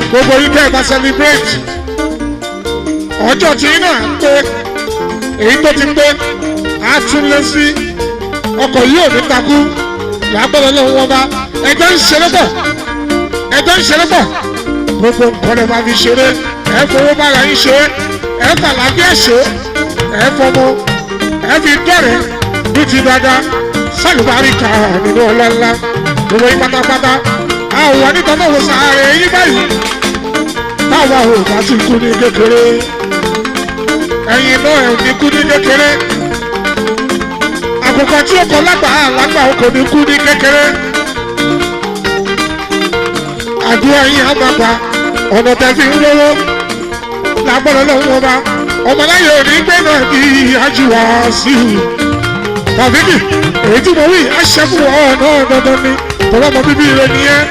Gbogbo ibẹ̀ bá celebrate. Ọjọ́ tí iná pé èyí tó ti pé a tún lé sí ọkọ̀ yìí ò ní takú làbọ̀lọ́ lọ́wọ́ wọn bá ẹjọ́ ń ṣeré pọ̀ gbogbo nǹkan lè máa fi ṣeré ẹ fowó bára yín ṣe ẹ fàlàbíà ṣe ẹ fọmọ ẹ fi dọ́rẹ̀ ní ti dáadáa sálùbáríkà nínú ọlọ́lá gbogbo yín pátápátá a ò wà nítorí òwò sàárè yín báyìí táwa ò bá ti kú ní kékeré ẹ̀yin náà ẹ̀ ní kú ní kékeré àkùkọ tí ó kọ lágbà ó kò ní kú ní kékeré àdúrà yín á máa gba ọ̀nà tẹ̀sí ń lówó lágbọ́dọ̀ lọ́wọ́ ọba ọmọláyé òní gbé náà bí ajíwá sí i tàbíkì èyí tí mo wí aṣẹ́kù ọ̀nà dandan ni tọ́lọ́mọ bíbí rẹ nìyẹn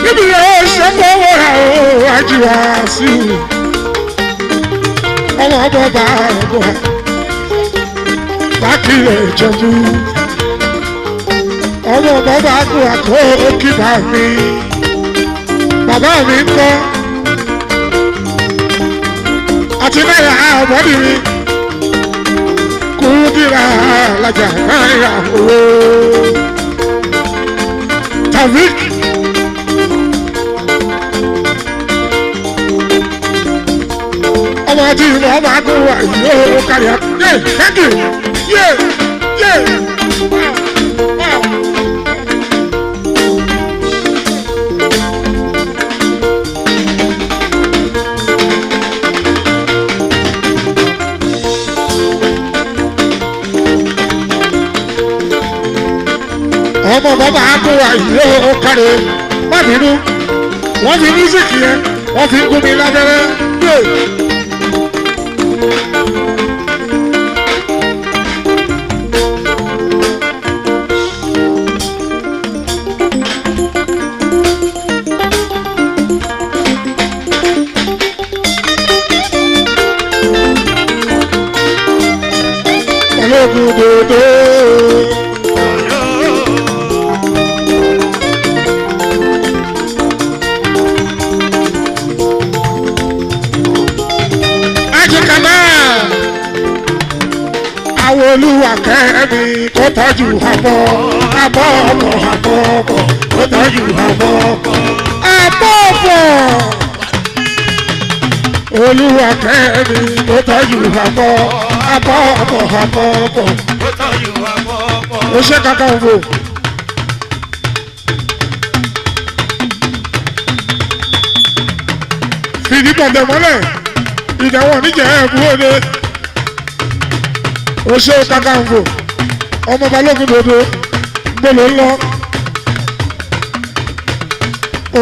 bíbí rẹ ó ṣẹ́kù owó rà ó ajíwá sí i ọmọ bá ọgbọ́n Bákìlẹ̀ Ìjẹ̀bú ọmọ bàbá kú àkó kíbà mi bàbá mi ń kọ́ àti náírà ọ̀bọ̀dì mi Kúdírà alájà náírà owó Taofik. Ọmọ tí mo máa kó wà yóò kárí àpò. Thank you. Yeah. Wow. Ọmọ bàbá kó wà yóò kárí má bínú wọ́n fi mísíkì yẹn wọ́n fi gún mi lábẹ́rẹ́. Dodo. Ajikana àwọn olúwa kẹ́mi tó tọ́jú àbọ̀ tó tọ́jú àbọ̀ olúwa kẹ́mi tó tọ́jú àbọ̀. Ó ṣe kankan wò. Fìdí bọ̀dẹ̀ mọ́lẹ̀, ìdáwọ̀ níjẹ̀ ẹ̀bú òde. Ó ṣe kankan wò. Ọmọ Balógun Dodo, gbọ́dọ̀ ń lọ.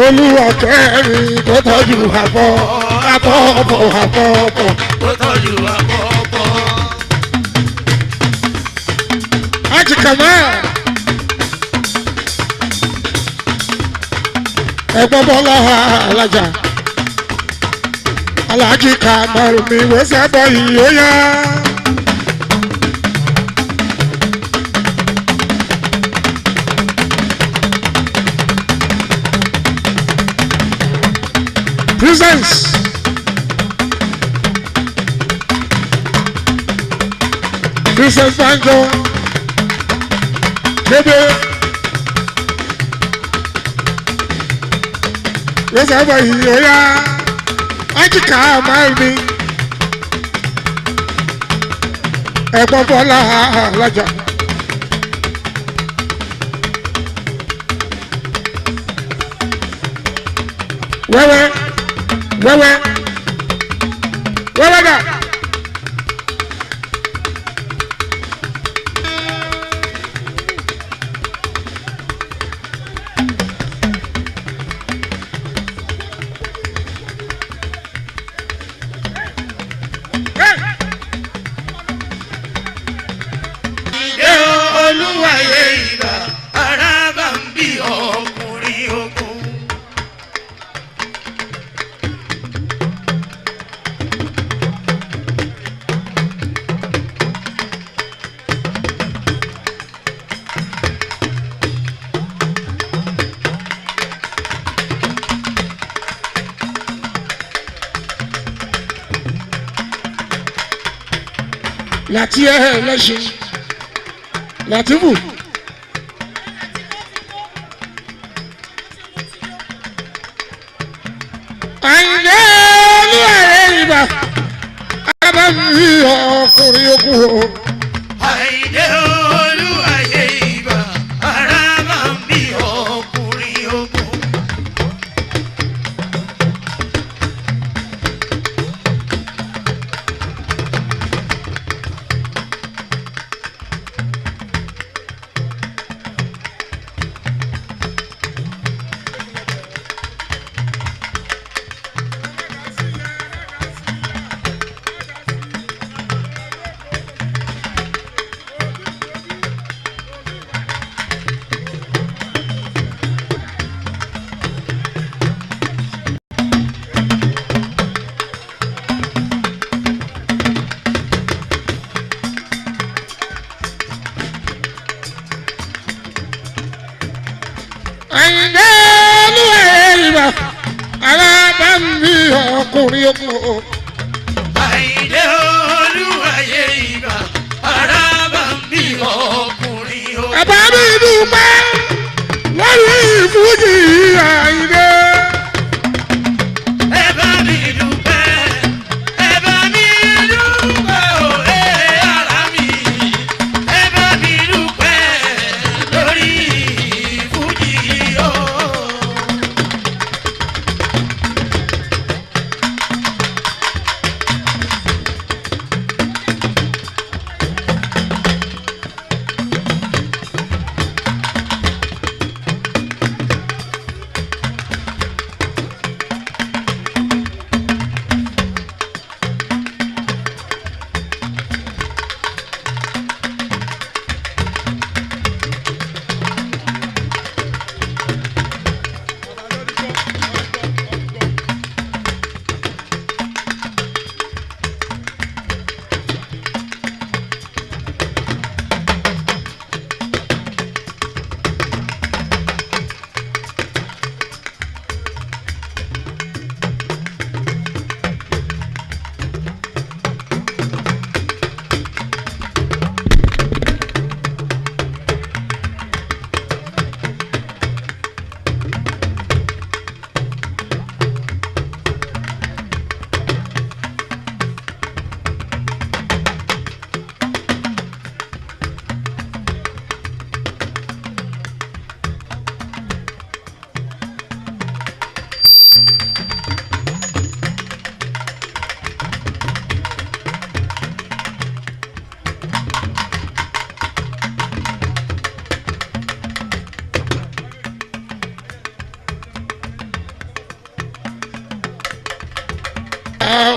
Olúwa kẹ́mi tó tọ́jú àbọ̀. Tó tọ́jú àbọ̀. Ajikana ẹ̀gbọ́n Bọ́lá alájà Aláàjì Kamaru mi wẹsẹ bọ yìí ó yá. presents Princess Banjo Bébé Rosaba Iyoya Ajika Malmi Ẹ̀gbọ́n Bọ́lá Alájà. Wẹ́wẹ́ wẹ́wẹ́ wẹ́wẹ́ dà. Olúwayé ìgbà ara bá ń bí ọkùnrin ogun. Láti ẹ̀ lẹ́sìn Latifu. Àyìnlẹ́ Olúwayé ìgbà ara ń bí ọkùnrin ogun o. Àyìnlẹ́ Olúwayé ìgbà ara bá ń bí ọkùnrin ogun. Àyìnlẹ́ Olúwayé ìgbà ara bá ń bí ọkùnrin ogun o. Àyìnlẹ́ Olúwayé ìgbà ara bá ń bí ọkùnrin ogun. Bàbá mi dúpẹ́ lórí ìfújì Àyìnlẹ́. Ẹ bá mi dúpẹ́, ẹ bá mi dúpẹ́ òwe ara mi. Ẹ bá mi dúpẹ́ lórí fújì o.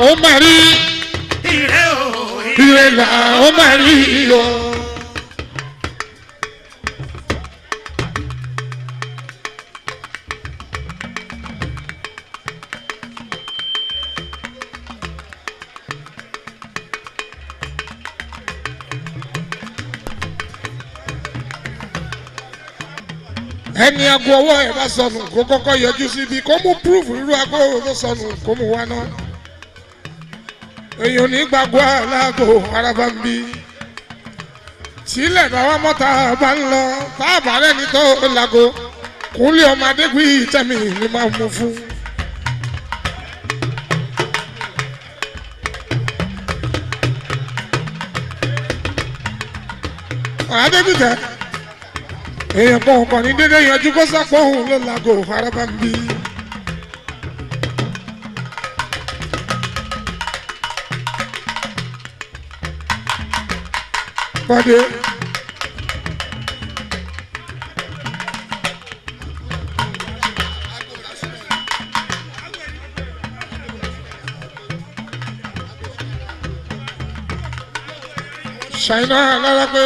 Ó máa rí Ire o, ire là ó máa rí o. ẹni aago ọwọ́ ẹ̀ bá sọnù kó kọ́kọ́ yọjú síbi kó mú púrúfù irú aago tó sọnù kó mú wá náà èèyàn ní gbàgbọ́ aláàgò araba ń bí sílẹ̀ báwa mọ́ta bá ń lọ táàbà rẹ̀ ní tó lago kúnlẹ̀ ọmọ adégbé tẹ̀mí ni máa mú fún. adébítẹ èèyàn kọ̀ọ̀kan ní dédé yanjú kó sápò òun ló lago araba ń bí. pàdé ṣàìná lára pé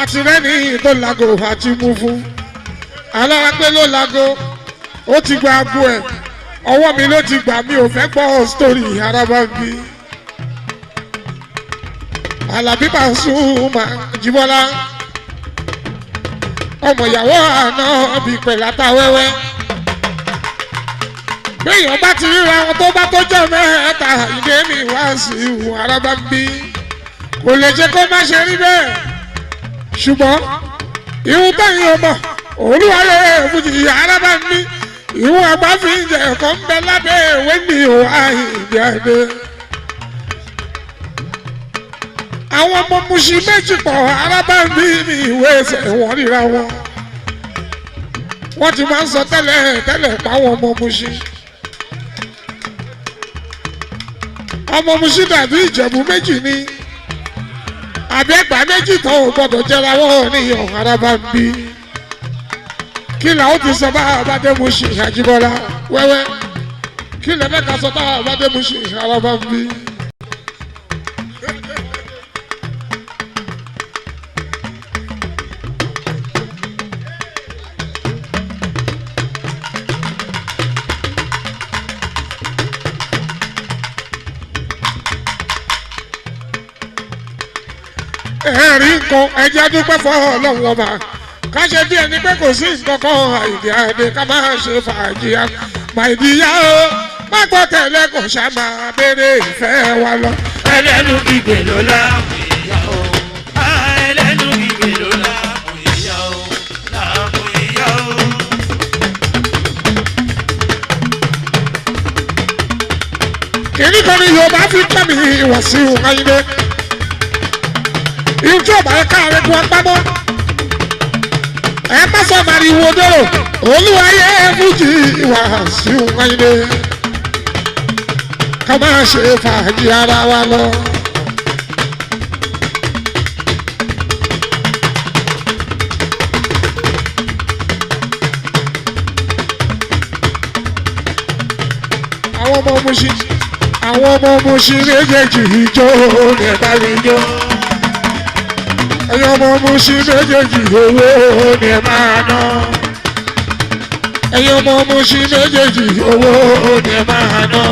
àti rẹ́ni tó lago àti mú fún alára pé ló lago ó ti gba aago ẹ̀ ọwọ́ mi ló ti gbà mí ò fẹ́ gbọ́ sítórì araba ń bí. Àlàbí Pasuma Jíbọ́lá ọmọ ìyàwó àná bí pẹ̀láta wẹ́wẹ́ béèyàn bá ti ríra wọn tó bá tó jẹ́ mẹ́ta ìdè mi wá sí ìwò araba ń bí kò lè jẹ́ kó má ṣe rí bẹ́ẹ̀ ṣùgbọ́n ìwọ báyìí ọmọ olúwarẹ fújì araba ń bí ìwọ àgbà fi ń jẹ ẹ̀kọ́ ń bẹ lábẹ́ ìwé mi ò àìdí àdé. àwọn ọmọ Mùṣín méjì pọ̀ araba ń bí ní ìwé ẹsẹ̀ wọn ríra wọn wọ́n ti máa ń sọ tẹ́lẹ̀ páwọn ọmọ Mùṣín dàbí Ìjẹ̀bú méjì ni àbí Ẹ̀gbá méjì tó ò gbọdọ̀ jẹra wọn ní ìyàn araba ń bí kí làwọn ti sọ bá abádé Mùṣín Àjíbọ́lá wẹ́wẹ́ kí lẹ́fẹ̀ẹ́ ká sọ bá abádé Mùṣín araba ń bí. ẹ̀rí nǹkan ẹjẹ́ dúpẹ́ fọ́ Ọlọ́run ọba ká ṣe bí ẹni pé kò sí nǹkan kan àìdí àìdí ká máa ṣe fàájì màìdíyà o má gbọ́ tẹ̀lé kò ṣá máa béèrè ìfẹ́ wa lọ. ẹlẹ́nu gbígbé ló láàmú ìyá o ẹlẹ́nu gbígbé ló láàmú ìyá o láàmú ìyá o. kìnní kan ní Yorùbá fi pẹ́ mi Wàsíù Àyìndé ìjọ ọba ẹ̀ka rẹ̀ kún apámọ́ ẹ má sọ màrìwò dòrò olúwayé fújì Wàsíù Àyìndé ká máa ṣe fàájì ara wa lọ. àwọn ọmọ Mùṣín méjèèjì ìjó ní ẹ̀ka rí jó. ẹ̀yin ọmọ Mùṣín méjèèjì owó ni ẹ máa ná. ẹ̀yin ọmọ Mùṣín méjèèjì owó ni ẹ máa ná.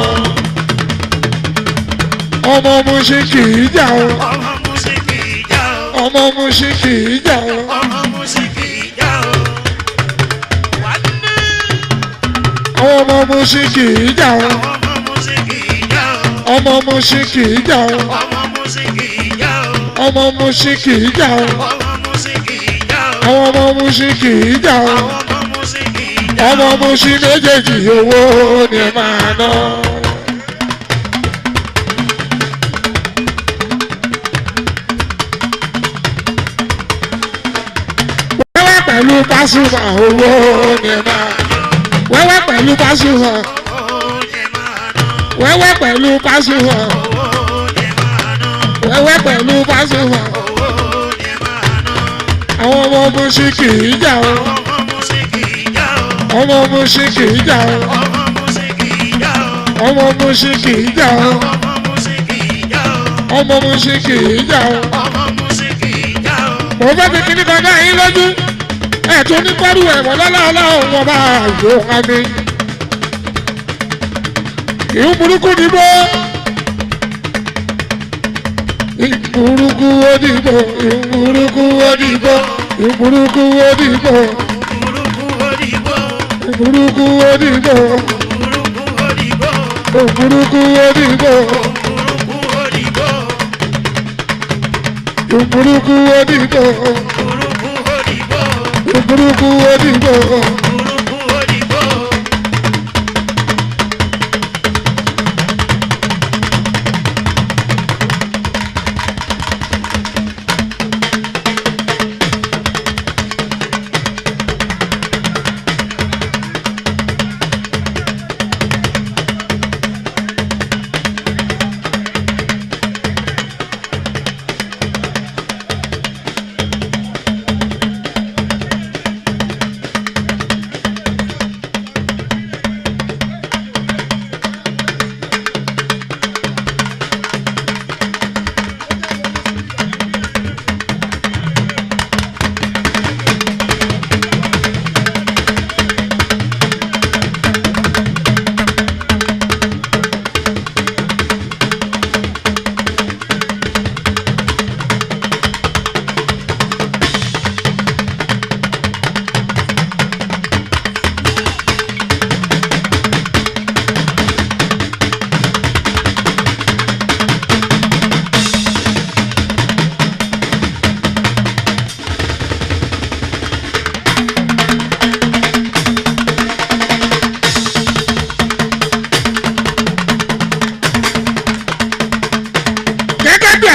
ọmọ Mùṣín kì í jà o. ọmọ Mùṣín kì í jà o. ọmọ Mùṣín kì í jà o. ọmọ Mùṣín kì í jà o. àwọn ọmọ Mùṣín kì í jà o. ọmọ Mùṣín kì í jà o. ọmọ Mùṣín kì í jà o. ọmọ Mùṣín kì í jà o. àwọn ọmọ Mùṣín kì í jà o. ọmọ Mùṣín kì í jà o. ọmọ Mùṣín méjèèjì owó ni ẹ máa ná. wẹ́wẹ́ pẹ̀lú Pasuma owó ni ẹ máa ná. wẹ́wẹ́ pẹ̀lú Pasuma. wẹ́wẹ́ pẹ̀lú Pasuma. wẹ́wẹ́ pẹ̀lú Pasuma. àwọn ọmọ Mùṣín kì í jà o. ọmọ Mùṣín kì í jà o. ọmọ Mùṣín kì í jà o. ọmọ Mùṣín kì í jà o. ọmọ Mùṣín kì í jà o. ọmọ Mùṣín kì í jà o. mo fẹ́ fi kíní kan náà yín lójú ẹ̀tún ní pẹ́rù ẹ̀wọ̀n lọ́lọ́ọ̀lọ́ wọn bá yọ àmì. ìhun burúkú dìbò ìburúkú òdìbò ìburúkú òdìbò ìburúkú òdìbò burúkú òdìbò. ìburúkú òdìbò burúkú òdìbò. ìburúkú òdìbò burúkú òdìbò. ìburúkú òdìbò burúkú òdìbò. ìburúkú òdìbò. burúkú òdìbò.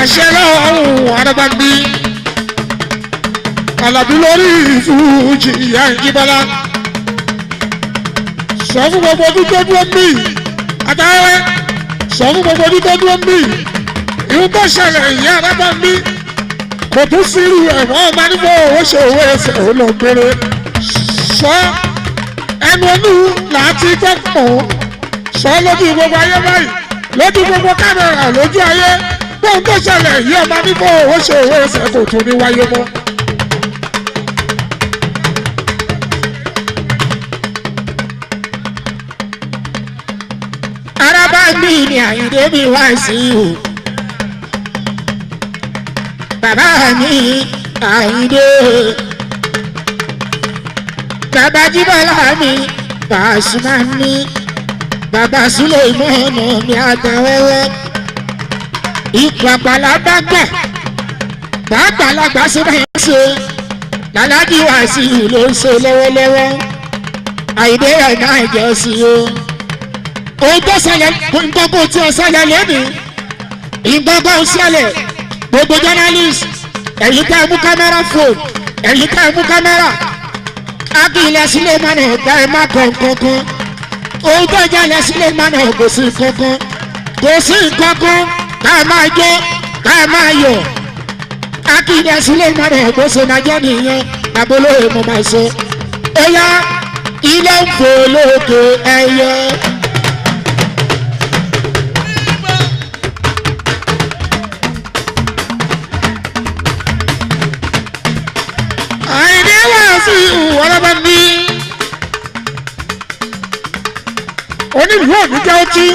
àṣẹ lọ́rùn Arábàmbí Àlàbí lórí fújì ìyá Ìjíbọ́lá sọ fún gbogbo ọdún tó dúró ń bì àtàwẹ́ sọ fún gbogbo ọdún tó dúró ń bì ìhun tó ṣẹlẹ̀ ìyá Arábàmbí kò tún sírù ẹ̀wọ̀n ọmọ nígbà owó ṣe owó ẹsẹ̀ ó lọ gbére sọ ẹnu ọdún láti gbọ́ pọ̀ sọ lójú gbogbo ayé báyìí lójú gbogbo kámẹ́rà lójú ayé bóun tó ṣẹlẹ̀ yìí ọmọ nígbà owó ṣe owó ẹsẹ̀ kò tún ní wáyé mọ́. Arábàmbí ni Àyìndé mi wá sí o bàbá mi Àyìndé bàbá Jíbọ́lá mi Pasuma mi bàbá Sùlẹ̀mọ́nà mi àtàwẹ́wẹ́ ìpàgbàlagbà gbàgbàlagbà sí bá ń ṣe làlájì wá sí ló ń ṣe lọ́wọ́lọ́wọ́ Àyìndé ẹ̀ náà jẹ́ sí o. Ohun tó ṣẹlẹ̀ nǹkan kò tí ò ṣẹlẹ̀ lónìí nǹkan kò ṣẹlẹ̀ gbogbo journalist ẹ̀yin tẹ́ ẹ mú kámẹ́rà fóònù ẹ̀yin tẹ́ ẹ mú kámẹ́rà ákìlẹ̀ sílẹ̀ mọ́nà ọ̀gá ẹ̀ má kàn kankan ohun tó jẹ́lẹ̀ sílẹ̀ mọ́nà kò sí kankan kò sí kankan ká ẹ máa jó ká ẹ máa yọ̀ ákìlẹ̀ sílẹ̀ mọ́nà kò sí máa jẹ́ nìyẹn abolóye mo máa sọ ó yá ilé ń fò lókè ẹyẹ. Arábàmbí onílù òdújẹ́ ọtí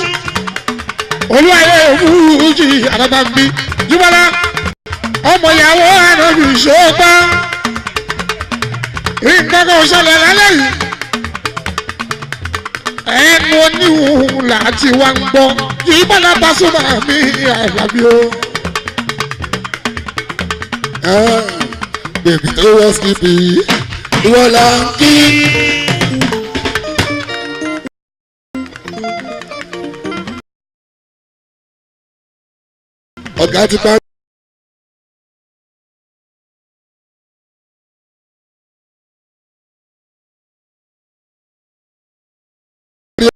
olúwayé òfúrújì Arábàmbí Jíbọ́lá ọmọ ìyàwó ànábì ṣọ́ọ́pá nǹkan kan ṣẹlẹ̀ lálẹ́ yìí ẹnu oníhùn láti wá ń gbọ́ Jíbọ́lá Pasuma mi Àlàbí o. Bèbí tó wọ́ síbi ìwọ là ń kí. Ọ̀gá ti parí.